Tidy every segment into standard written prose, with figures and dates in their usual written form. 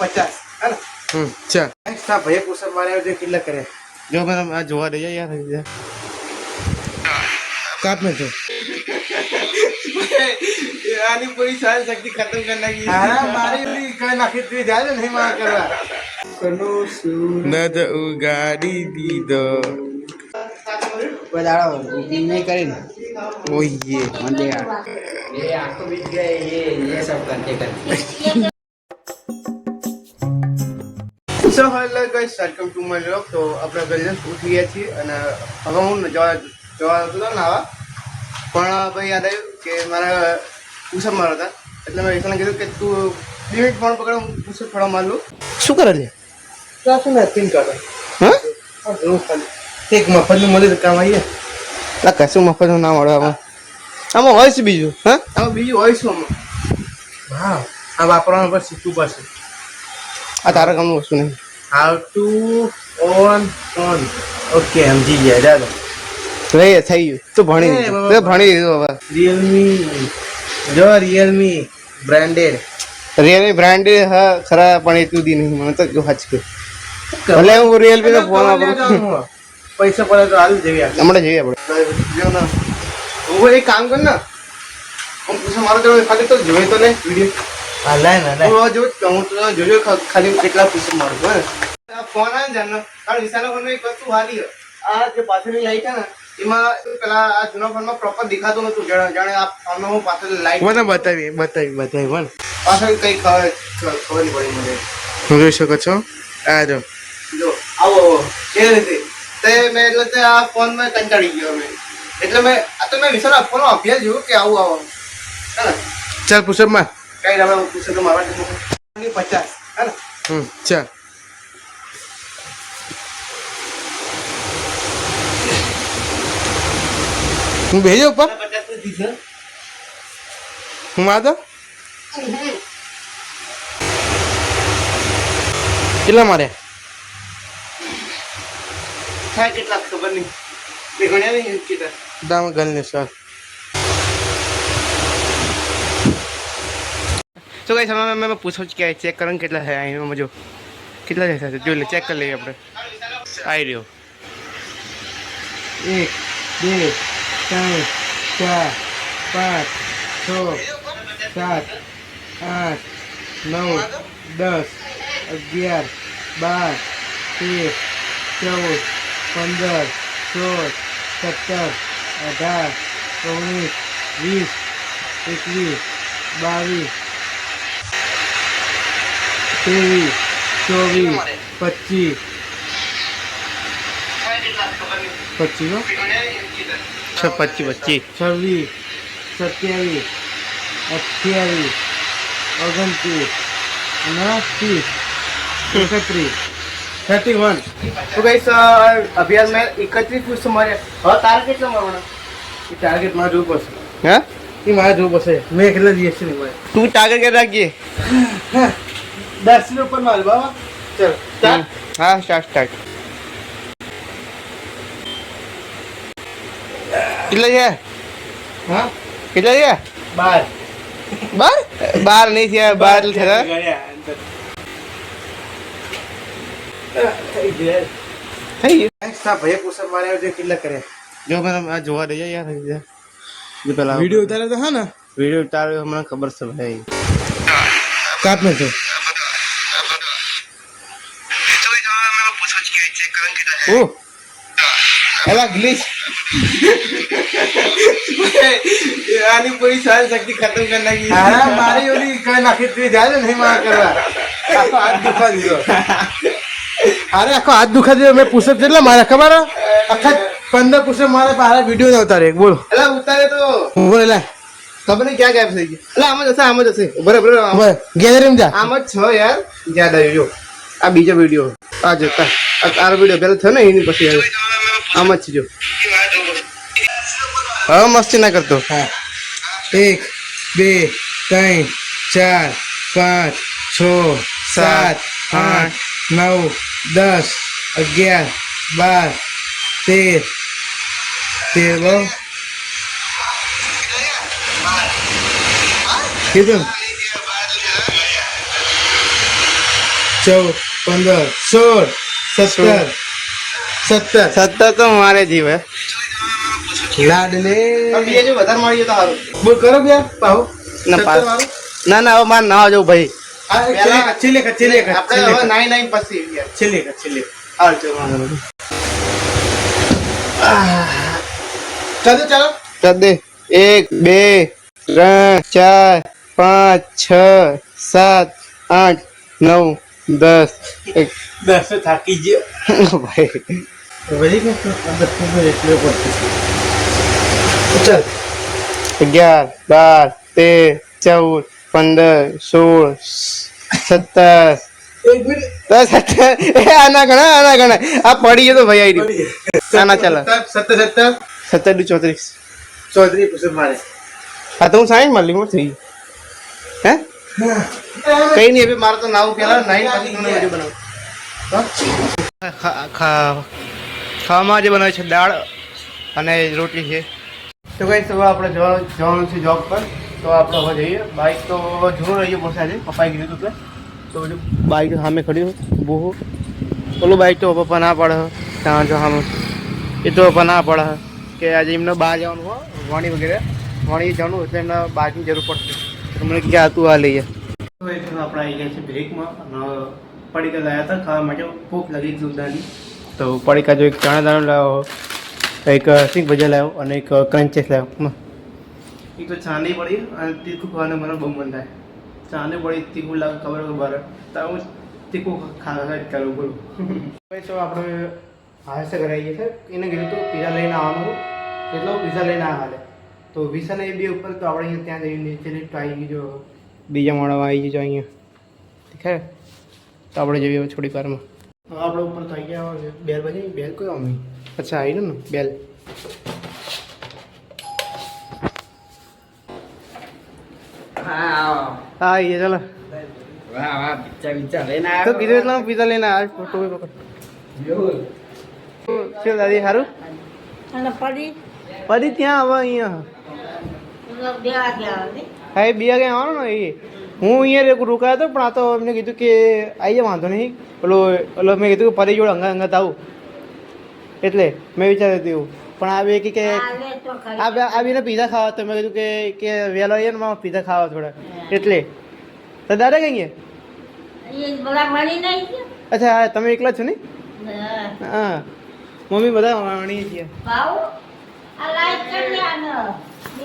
50 है ना। चल एक्स्ट्रा भैया पुशअप मारे जो कितना करे जो मैं आज जोवा दे यार काट में तो यानी पूरी सहन शक्ति खत्म करने की हां मारी वाली कोई नाखी तू जाए नहीं मार करवा कनो सु न तो गाड़ी दी दो बजाड़ो नहीं करें ओ ये मंडे यार ये आपको बीत गए ये सब करते so hello guys welcome to my vlog તો આપણે વેલનેસ ઉઠી ગયા છીએ અને હવે હું જવા હતો ને આવા પણ ભાઈ યાદ આવ્યું કે મારા પુષપ મારો હતા એટલે મેં વિશાલને કીધું કે તું 2 મિનિટ ફોન પકડ હું પુષપ થોડા માર લઉં શું કરે છે તો શું ને પિન કરતા હા રોજ ખાલી એક મફતનું મળે તો કામ આવીએ આ કશું મફતનું ના મળે આમાં હોય છે બીજું હા આમાં બીજું હોય શું આમાં હા આ વાપરવાનું પર શીખવું પડશે આ તારા કામનું વસ્તુ નહીં હાઉ ટુ ઓન ઓકે સમજી ગયા ચાલો રહી થઈ ગયું તું ભણી લીધું હવે રિયલમી જો રિયલમી બ્રાન્ડેડ રિયલમી બ્રાન્ડ હા ખરા પણ એટલું દી નહીં મને તો જો હાચક્યું ભલે હું રિયલમી નો ફોન વાપરું પૈસા પડે તો હાલ જેવી હમણાં જઈએ આપણે હું એક કામ કર ને હું પૂછે મારો તો ખાલી તો જોઈ તો ને વિડીયો હા લાય ને હું જો હું તો જોજો ખાલી કેટલા પૂછે મારું બરાબર આ ફોન આવે ને જાનો કારણ વિશાલ ફોન એક વસ્તુ હાલી આ જે પાછળની લાઈટ છે ને એમાં પેલા આ જૂના ફોનમાં પ્રોપર દેખાતું નતું જાણે આ ફોનમાં હું પાછળ લાઈટ મને બતાવી મને પાછળ કઈ ખબર નહીં પડી મને હું જોઈ શકો છો આ જો આવો એ રીતે તે મેં એટલે તે આ ફોનમાં કંટાળી ગયો મેં એટલે મેં આ તો મેં વિશાલ ફોનનો અભ્યાસ જોયો કે આવું હે ને ચાલ પુષપ માં કઈ રમે પૂછે તો મારા 50 હે ને ચાલ હું ભેજો ઉપર 50 દીધો હું માતો કેટલા મારે થાય કેટલા ખબર નહીં તે ગણ્યા નહીં કેટલા દામ ગણ ને સર તો ગાઈસ હમણાં મેં પૂછો કે ચેક કરવાનું કેટલા થયા એમાં જો કેટલા થયા જોઈ લે ચેક કરી લઈએ આપણે આવી રહ્યો 1 2 3 4 5 6 7 8 9 10 11 12 13 14 15 16 17 18 19 20 21 22 23 24 25 25 26 27 28 29 30 31 તો ગાઈસ અભ્યાસ મેં 31 પૂછ મારે હવે તારે કેટલા મારવાના એ ટાર્ગેટ માં જોવું પડશે હા એ મારે જોવું પડશે મેં કેટલા દિવસ છે મારે તું ટાર્ગેટ કે રાખીએ 10 ઉપર માર બાબા ચલ સ્ટાર્ટ હા સ્ટાર્ટ કેટલા છે હા કેટલા છે 12 બાર નહીં થયા 12 થયા થઈ ગયું એક્સ્ટ્રા ભૈયા પુષપ મારે જે કેટલા કરે જો મેં આ જોવા દે યાર જે પેલા વિડિયો ઉતારે તો હા ને વિડિયો ઉતાર્યો મને ખબર છે ભાઈ કાટ में तो ઓ એલા ગ્લિચ यानी पूरी सहन शक्ति खत्म करने की हां मारी वाली कोई नाखी तू जाए नहीं मार करवा आखो हाथ दुखा दियो अरे आखो हाथ दुखा दियो मैं पुशअप કેટલા મારા ખબર આખા 15 પુશઅપ મારે બહાર વિડિયો ન ઉતારે બોલ એલા ઉતારે તો બોલ એલા ખબર નહીં ક્યાં ગાયબ થઈ ગઈ એલા આમ જ હશે બરાબર ગેલેરી માં જા આમ જ છો યાર જ્યાદા જો આ બીજો વિડિયો આ જો આ વિડિયો પેલો થયો ને એની પછી આમ જ જો હા મસ્તી ના કરતો હા 1 2 3 4 5 6 7 8 9 10 11 12 13 13 કીધું 14 15 16 17 17 તો મારે જીવ હે લાડલે બીજે જો વધારે મારી તો સારું બોલ કરો બે પાહો ના 17 પાસ વાળું. ના ના હવે મારે ના જવું ભાઈ આ છેલ્લે આપણે હવે 9 પછી યાર છેલ્લે હાલ ચલો વાંધો નહીં. ચાલો ચાલ દે 1 2 3 4 5 6 7 8 9 10 10 થાકી ગયો ભાઈ વળી કે 10 એટલે પડતું ચાલ 11 12 13 14 15 16 17 એક મિનિટ દસ આના ઘણા આ પડી ગયો તો ભાઈ આવી રહ્યો આના ચાલો 17 17 દુ 34 34 પૂછ મારે હા તો હું સાઈન મારી લઉં થઈ હે કઈ નહીં હવે મારે તો નાવું પેલા 9 પછી મને વિડીયો બનાવું ખાવામાં જે બનાવે છે દાળ અને રોટલી છે તો કઈ સવારે આપણે જવાનું છે જોબ પર તો આપણે હવે જઈએ બાઇક તો જોર રહીએ બસ આજે પપ્પાએ કીધું હતું તો બધું બાઇક સામે ખડ્યું બહુ પેલું બાઇક તો પપ્પા ના પડે ત્યાં જો સામે એ તો પપ્પા ના પડે કે આજે એમને બહાર જવાનું હોય વાણી વગેરે વાણી જવાનું એટલે એમને બાઇકની જરૂર પડશે તો મને કે તું આ લઈએ તો એ આપણે આવી ગયા છે બ્રેકમાં પડીકા લાવ્યા હતા ખાવા માટે ભૂખ લાગી જોરદારની તો પડીકા જો એક ચણા દાણો લાવ્યો એક સિંગ ભજીયા લાવ્યો અને એક ક્રંચેસ લાવ્યો એક તો ચાંદી પડી અને તીખું ખાવાનું મને બહુ મન થાય ચાંદી પડી તીખું લાગે ખબર બરાબર તો હું તીખું ખાવા કરું બોલું તો આપણે હાસ્ય કરાવીએ છીએ એને કીધું તો પીઝા લઈને આવવાનું કેટલો પીઝા લઈને આવે તો વિસાને એ બે ઉપર તો આપણે ત્યાં જઈને નીચે લીફ્ટ આવી ગઈ જો બીજા માળામાં આવી ગઈ અહીંયા ઠીક તો આપણે જોઈએ થોડીક વારમાં આપણે ઉપર થઈ ગયા બેલ બજી બેલ કોઈ અમી અચ્છા આવી ને બેલ હા ये चलो तो કીધું એટલે હું પીઝા લઈને આવ્યો ફોટો પકડ શું દાદી સારું પડી ત્યાં હવે અહીંયા હા બે વાગે આવવાનું ને એ હું અહીંયા રોકાયો હતો પણ આ તો એમને કીધું કે આવી જાય વાંધો નહીં ઓલો મેં કીધું કે પરી જોડે અંગત આવું એટલે મેં વિચાર્યું હતું એવું પણ આ બે કે આ બેને પીઝા ખાવા તો મેં કીધું કે વહેલો આવીએ ને મારા પીઝા ખાવા થોડા એટલે તો દાદા કઈ ગયા અચ્છા હા તમે એકલા છો ને હા મમ્મી બધા વાણીએ છીએ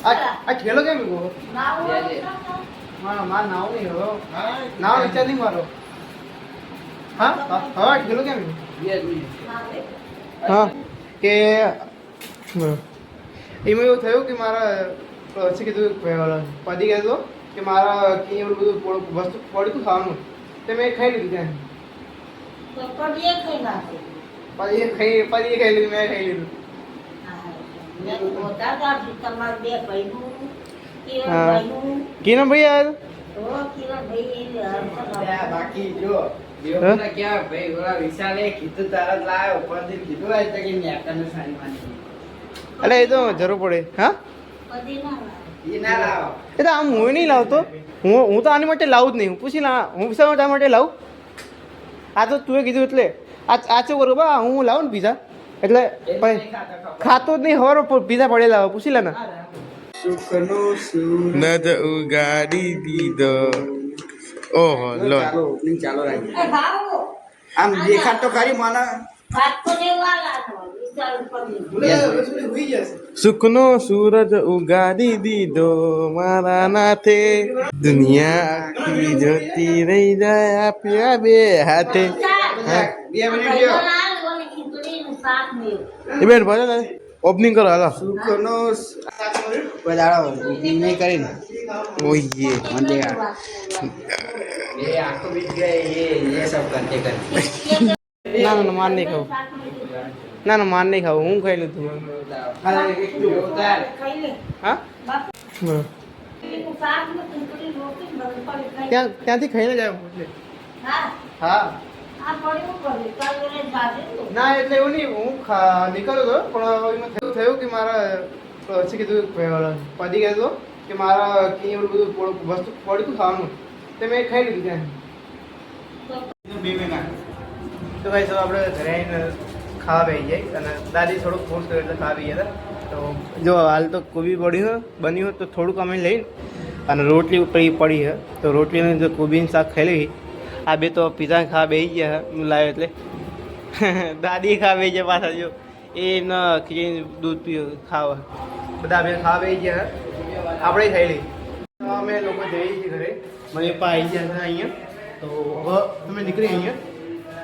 આ ઠેલો કેમ ગયો માર નાવ નહીં હો નાવ વિચાર નહીં મારો હા હા ઠેલો કેમ હા કે એમાં એવું થયું કે મારા પછી કીધું પદી ગયા તો કે મારા એવું બધું વસ્તુ પડ્યું ખાવાનું તો મેં ખાઈ લીધું ત્યાં પદી ખાઈ લીધું મેં ખાઈ લીધું કિરણ ભાઈ આવ્યા બાકી જો ક્યાં ભાઈ ઓલા વિશાલે કીધું તરત લાવ્યો ઉપરથી કીધું હોય તો કે નેતાને સારી માની અલે એ તો જરૂર પડે હા એ ના લાવો એ તો આમ હું નહીં લાવતો હું તો આની માટે લાવું જ નહીં હું પૂછી હું શા માટે લાવું આ તો તું કીધું એટલે આ શું કરું બા હું લાવું ને પીઝા એટલે ખાતો જ નહીં હવાર પીઝા પડેલા હોય પૂછી લે ને નદ ઉગાડી દીધો ઓહો લો ઓપનિંગ ચાલો રાખી આમ દેખાડ તો ખરી મને સુખનો સૂરજ ઉગાડી દીધો મારા નાથે દુનિયા આખી જોતી રહી જાય આપ્યા બે હાથે 2 મિનિટ જો એ બેન બોલો ને ઓપનિંગ કરો હાલો સુખનો બજાડો ઓપનિંગ નહીં કરીને ઓયે મને ये आंखों बीच गए ये सब करते करते ના ના માર નહીં ખાવું ના ના માર નહીં ખાવું હું ખાઈ લીધું હા ત્યાંથી ખાઈને જાય એટલે હા ના એટલે એવું નહીં હું નીકળ્યો હતો પણ એમાં થયું કે મારા પછી કીધું પડી ગયા હતો કે મારા એવું બધું વસ્તુ પડ્યું ખાવાનું તે મેં ખાઈ લીધું ત્યાં બે મહિના તો ભાઈ તો આપણે ઘરે આવીને ખાવા બેસી જાય અને દાદી થોડુંક ફોર્સ કરે એટલે ખાવા બેસી હતા. તો જો હાલ તો કોબી બની હોય તો થોડુંક અમે લઈને અને રોટલી પડી છે તો રોટલીનું જો કોબીનું શાક ખાઈ લઈ. આ બે તો પીઝા ખાવા બેસી ગયા લાવ્યો એટલે દાદી ખાવા બેસી ગયા પાછા જો એમને ખીચડી દૂધ પીવું ખાવા બધા બે ખાવા બેસી ગયા આપણે ખાઈ લઈ. તો અમે લોકો જઈએ છીએ ઘરે મારી પપ્પા આવી ગયા હતા અહીંયા તો હવે અમે નીકળી અહીંયા.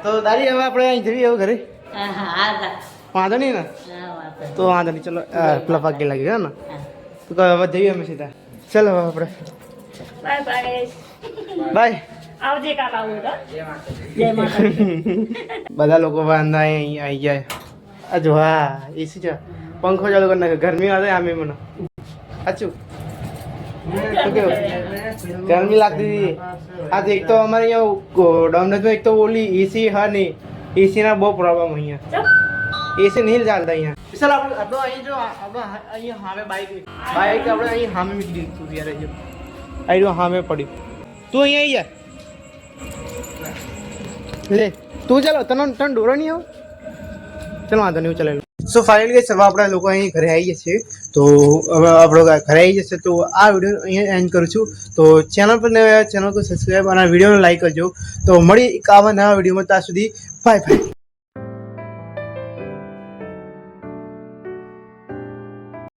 તો દાદી હવે આપણે અહીં જઈએ હવે ઘરે વાંધો નહીં ને તો વાંધો નહીં ચલો પેલા પાકી લાગી ગયા ને તો હવે જઈએ અમે સીધા ચાલો હવે આપણે બાય આવજે કાકા હું તો જય માતા. જય માતા બધા લોકો વાંધા અહીં આવી જાય. આ જો હા એસી છે પંખો ચાલુ કરી નાખે ગરમી આવે આમે મને સાચું શું કેવું ગરમી લાગતી હતી. આ તો એક તો અમારે અહીંયા ડોમનસમાં એક તો ઓલી એસી હા નહીં એસીના બહુ પ્રોબ્લેમ અહીંયા એસી નહીં ચાલતા અહીંયા. ચાલ આપણો અહીં જો આપણે અહીંયા સામે બાઈક આપણે અહીં સામે મૂકી દીધું યાર જો અહીં સામે પડ્યું તું અહીંયા આવી જા લે તું ચાલો તને ડોરો નહીં આવો ચાલો વાંધો નહીં ચાલે. સો ફાઇનલી હવે આપણા લોકો અહીં ઘરે આવીએ છીએ તો હવે આપણો ઘરે આવી જશે તો આ વિડીયો અહીંયા એન્ડ કરું છું. તો ચેનલ પર નવા ચેનલ को સબસ્ક્રાઈબ અને વિડીયોને લાઈક કરજો. તો મળી એક આવા નવા વિડીયોમાં ત્યાં સુધી બાય બાય.